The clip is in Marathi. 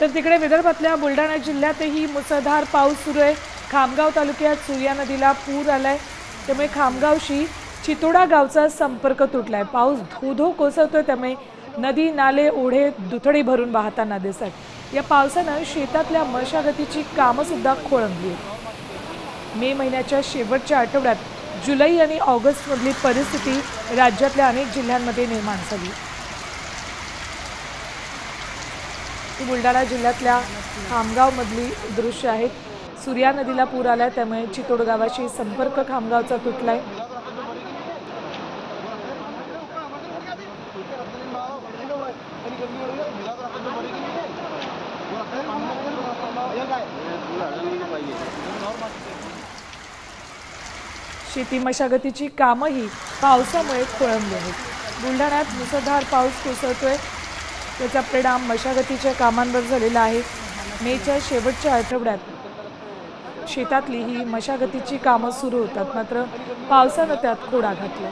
तर तिकडे विदर्भातल्या बुलढाणा जिल्ह्यातही मुसळधार पाऊस सुरू आहे। खामगाव तालुक्यात सूर्या नदीला पूर आलाय, त्यामुळे खामगावशी चितोडा गावचा संपर्क तुटलाय। पाऊस धो-धो कोसळतोय, त्यामुळे नदी नाले ओढे दुथडी भरून वाहताना दिसतात। या पावसानं शेतातल्या मशागतीची कामं सुद्धा खोळंबली आहेत। मे महिन्याच्या शेवटच्या आठवड्यात जुलै आणि ऑगस्टमधली परिस्थिती राज्यातल्या अनेक जिल्ह्यांमध्ये निर्माण झाली। बुलढाणा जिल्ह्यातल्या खामगावमधली दृश्य आहेत। सूर्या नदीला पूर आलाय, त्यामुळे चितोड गावाशी संपर्क खामगावचा तुटलाय। शेती मशागतीची कामंही पावसामुळे खोळंबली आहेत। बुलढाण्यात मुसळधार पाऊस कोसळतोय, त्याचा परिणाम मशागतीच्या कामांवर झालेला आहे। मेच्या शेवटच्या आठवड्यात शेतातली ही मशागतीची कामं सुरू होतात, मात्र पावसानं त्यात खोडा घातला।